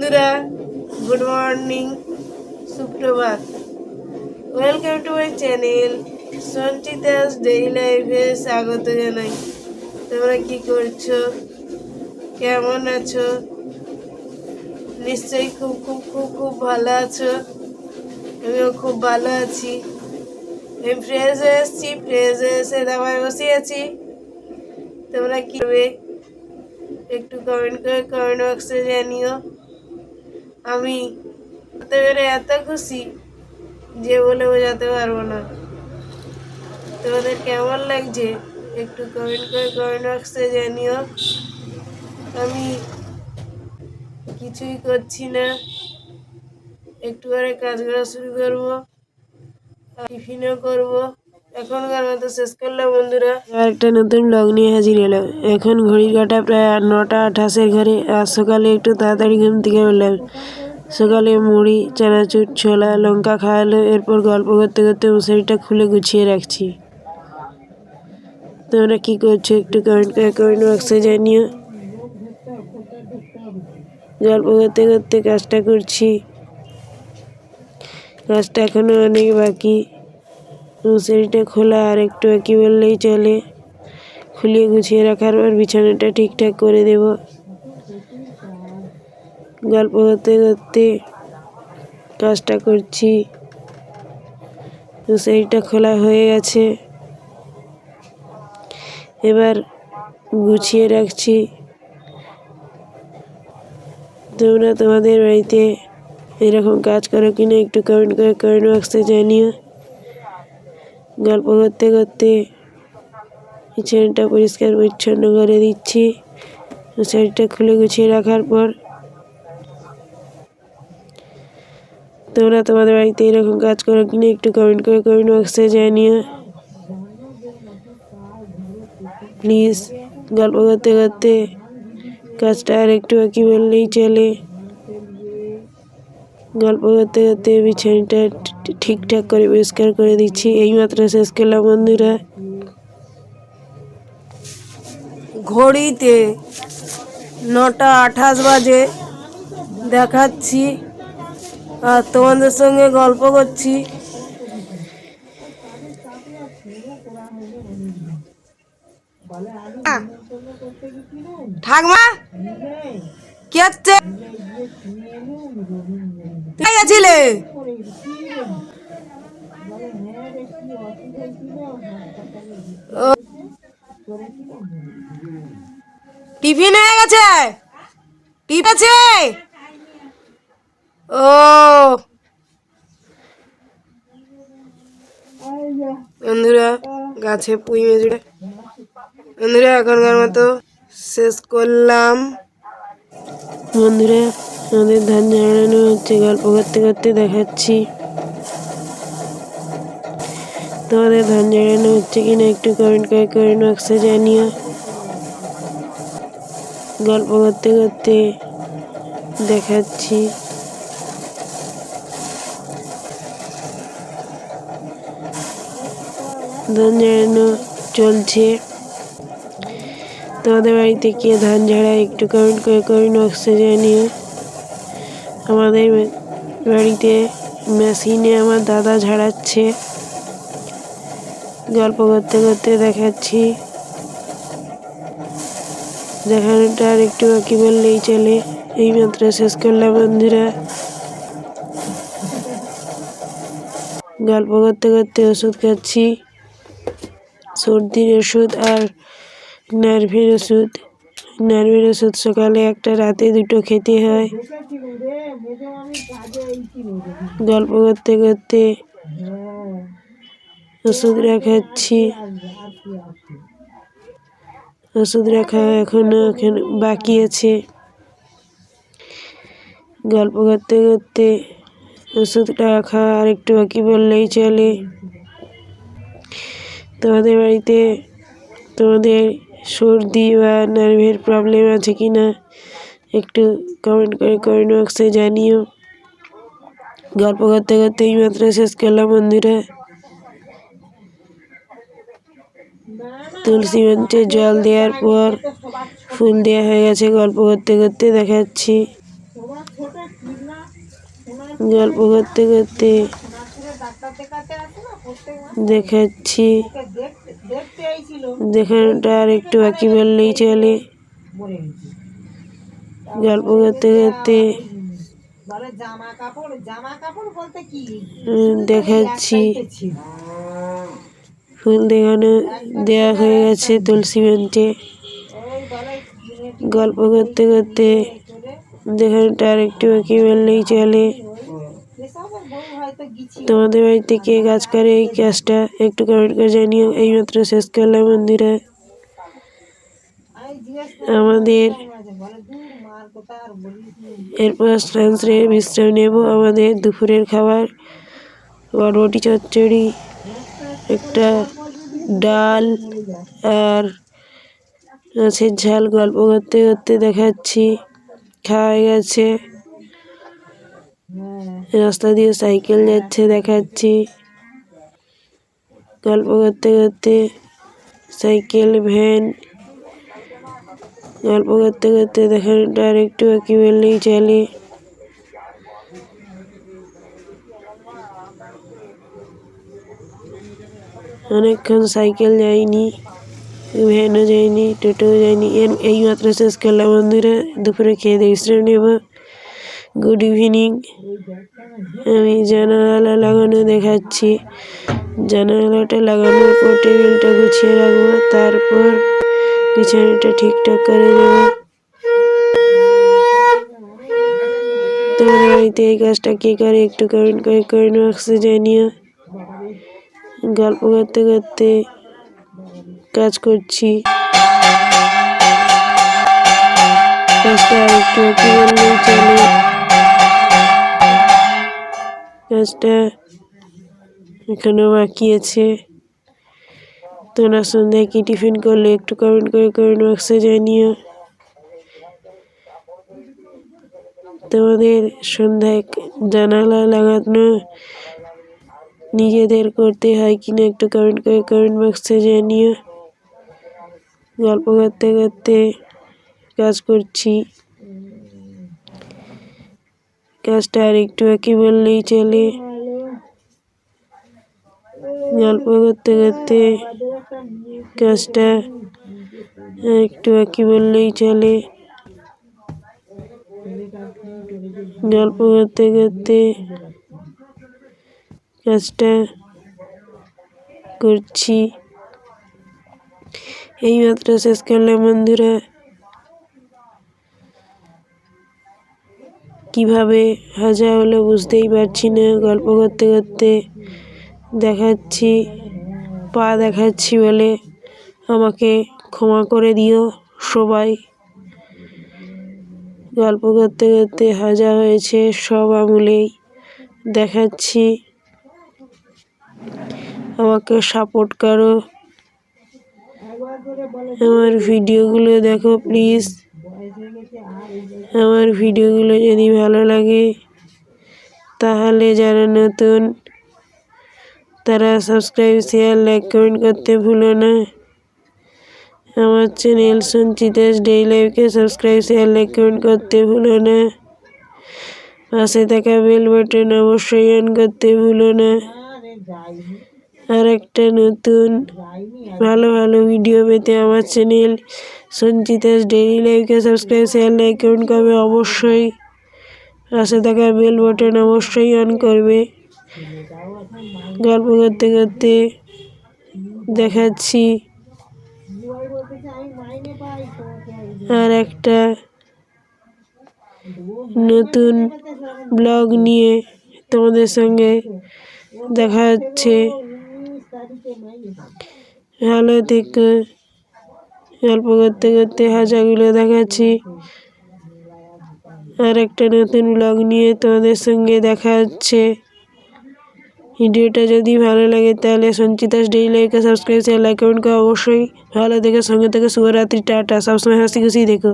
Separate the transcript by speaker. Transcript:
Speaker 1: বন্ধুরা, good morning, সুপ্রভাত। Welcome to my channel Sanchita's daily লাইফে স্বাগত জানাই। তোমরা কি করছো, কেমন আছো? নিশ্চয়ই খুব খুব খুব খুব ভালো আছো। আমিও খুব ভালো আছি। আমি ফ্রেশ হয়ে এসেছি, ফ্রেশ হয়ে এসে দাবায় বসে আছি। তোমরা কি করবে একটু কমেন্ট করে কমেন্ট বক্সে জানিও। আমি এত খুশি যে বলে বোঝাতে পারবো না। তোমাদের কেমন লাগছে একটু কমেন্ট করে কমেন্ট বক্সে জানিও। আমি কিছুই করছি না, একটু করে কাজ করা শুরু করবো, টিফিনও করবো। এখনকার মতো শেষ করলাম বন্ধুরা, আর একটা নতুন ব্লগ নিয়ে হাজির এলাম। এখন ঘড়ির কাটা প্রায় 9:28 ঘরে। আজ সকালে একটু তাড়াতাড়ি ঘুম থেকে উঠলাম। সকালে মুড়ি, চানাচুর, ছোলা, লঙ্কা খাওয়ালো। এরপর গল্প করতে করতে মশারিটা খুলে গুছিয়ে রাখছি। তোমরা কি করছো একটু কমেন্ট করে কমেন্ট বক্সে জানিও। গল্প করতে করতে কাজটা করছি, কাজটা এখনো অনেক বাকি। মশারিটা খোলা আর একটু বাকি বললেই চলে। খুলিয়ে গুছিয়ে রাখার পর বিছানাটা ঠিকঠাক করে দেব। গল্প করতে করতে কাজটা করছি। মশারিটা খোলা হয়ে গেছে, এবার গুছিয়ে রাখছি। তোমরা তোমাদের বাড়িতে এরকম কাজ করো কিনা একটু কমেন্ট করে কমেন্ট বক্সে জানিও। গল্প করতে করতে কিচেনটা পরিষ্কার পরিচ্ছন্ন করে দিচ্ছি। মশারিটা খুলে গুছিয়ে রাখার পর তোমরা তোমাদের বাড়িতে এরকম কাজ করো কিনা একটু কমেন্ট করে কমেন্ট বক্সে জানিও প্লিজ। গল্প করতে করতে কাজটা আর একটু বাকি বললেই চলে। গল্প করতে করতে বিছানাটা ঠিকঠাক করে পরিষ্কার করে দিচ্ছি। এইমাত্র শেষ করলাম বন্ধুরা। ঘড়িতে 9:28 বাজে দেখাচ্ছি, আর তোমাদের সঙ্গে গল্প করছি। ঠাকমা কি হচ্ছে? গেছিলে টিফিন হয়ে গেছে, টিপ আছে। ও বন্ধুরা, গাছে পুঁই মেজড়ে বন্ধুরা এখনকার মতো শেষ করলাম। বন্ধুরা আমাদের ধান ঝাড়ানো হচ্ছে, গল্প করতে করতে দেখাচ্ছি। তোমাদের ধান ঝাড়ানো হচ্ছে কিনা একটু কমেন্ট করে কমেন্ট বক্সে জানিও। গল্প করতে করতে দেখাচ্ছি। ধান ঝাড়ানো চলছে। তোমাদের বাড়িতে কে ধান ঝাড়ায় একটু কমেন্ট করে কমেন্ট বক্সে জানিও। আমাদের বাড়িতে মেশিনে আমার দাদা ঝাড়াচ্ছে। গল্প করতে করতে দেখাচ্ছি। দেখানোটা আর একটু বাকি বললেই চলে। এইমাত্র শেষ করলাম বন্ধুরা। গল্প করতে করতে ওষুধ খাচ্ছি, সর্দির ওষুধ আর নার্ভের ওষুধ। নার্ভের ওষুধ সকালে একটা, রাতে 2টো খেতে হয়। গল্প করতে করতে ওষুধ রাখাচ্ছি। ওষুধ রাখা এখনো বাকি আছে। গল্প করতে করতে ওষুধটা রাখা আর একটু বাকি বললেই চলে। তোমাদের বাড়িতে তোমাদের সর্দি বা নার্ভের প্রবলেম আছে কিনা একটু কমেন্ট করে কমেন্ট বক্সে জানিও। গল্প করতে করতে এইমাত্র শেষ করলাম বন্ধুরা। তুলসী মঞ্চে জল দেওয়ার পর ফুল দেওয়া হয়ে গেছে। গল্প করতে করতে দেখাচ্ছি। গল্প করতে করতে দেখাচ্ছি, দেখানোটা আর একটু বাকি বললেই চলে। গল্প করতে করতে দেখাচ্ছি, ফুল দেওয়া হয়ে গেছে তুলসী মঞ্চে। গল্প করতে করতে দেখানোটা আর একটু বাকি বললেই চলে। তোমাদের বাড়িতে কে কাজ করে এই কাজটা একটু কমেন্ট করে জানিও। এইমাত্র শেষ করলাম বন্ধুরা। আমাদের এরপর স্নান সেরে বিশ্রাম নেব। আমাদের দুপুরের খাবার বরবটি চচ্চড়ি, একটা ডাল আর মাছের ঝাল। গল্প করতে করতে দেখাচ্ছি, খাওয়া হয়ে গেছে। রাস্তা দিয়ে সাইকেল যাচ্ছে দেখাচ্ছি। গল্প করতে করতে সাইকেল, ভ্যান, গল্প করতে করতে দেখানোটা আর একটু বাকি বললেই চলে। অনেকক্ষণ সাইকেল যায়নি, ভ্যানও যায়নি, টোটোও যায়নি। এইমাত্র শেষ করলাম বন্ধুরা। দুপুরে খেয়ে দিয়ে বিশ্রাম নেব। Good evening. আমি জানালা লাগানো দেখাচ্ছি। জানালাটা লাগানোর পর টেবিলটা গুছিয়ে রাখবো, তারপর বিছানাটা ঠিকঠাক করে দেবো। তোমাদের বাড়িতে এই কাজটা কে করে একটু কমেন্ট বক্সে জানিও। গল্প করতে করতে কাজ করছি। কাজটা একটু কি বললেই চলে। কাজটা এখনো বাকি আছে। তোমরা সন্ধ্যায় কি টিফিন করলে একটু কমেন্ট বক্সে জানিও। তোমাদের সন্ধ্যায় জানালা লাগানো নিজেদের করতে হয় কিনা একটু কমেন্ট বক্সে জানিও। গল্প করতে করতে কাজ করছি। কাজটা আর একটু বাকি বললেই চলে। গল্প করতে করতে কাজটা একটু বাকি বললেই চলে। গল্প করতে করতে কাজটা করছি। এইমাত্র শেষ করলাম বন্ধুরা। কিভাবে ভাজা হলো বুঝতেই পারছি না। গল্প করতে করতে দেখাচ্ছি, পা দেখাচ্ছি বলে আমাকে ক্ষমা করে দিও সবাই। গল্প করতে করতে ভাজা হয়েছে সব আঙুলেই দেখাচ্ছি। আমাকে সাপোর্ট করো, আমার ভিডিওগুলো দেখো প্লিজ। আমার ভিডিওগুলো যদি ভালো লাগে তাহলে যারা নতুন তারা সাবস্ক্রাইব, শেয়ার, লাইক, কমেন্ট করতে ভুলো না। আমার চ্যানেল সঞ্চিতাস ডেইলি লাইফকে সাবস্ক্রাইব, শেয়ার, লাইক, কমেন্ট করতে ভুলো না। পাশে থাকা বেল বাটন অবশ্যই অন করতে ভুলো না। আর একটা নতুন ভালো ভালো ভিডিও পেতে আমার চ্যানেল সঞ্চিতাস ডেইলি লাইফকে সাবস্ক্রাইব, শেয়ার, লাইক, কমেন্ট করবে অবশ্যই। পাশে থাকা বেল বাটন অবশ্যই অন করবে। গল্প করতে করতে দেখাচ্ছি আর একটা নতুন ব্লগ নিয়ে তোমাদের সঙ্গে দেখা হচ্ছে। ভালো থেকো। গল্প করতে করতে হাজাগুলো দেখাচ্ছি। আর একটা নতুন ব্লগ নিয়ে তোমাদের সঙ্গে দেখা হচ্ছে। ভিডিওটা যদি ভালো লাগে তাহলে সঞ্চিতাস ডেইলি লাইফকে সাবস্ক্রাইব, শেয়ার, লাইক, কমেন্ট করো অবশ্যই। ভালো থেকে সঙ্গে থেকে শুভরাত্রি, টাটা। সবসময় হাসি খুশি দেখো।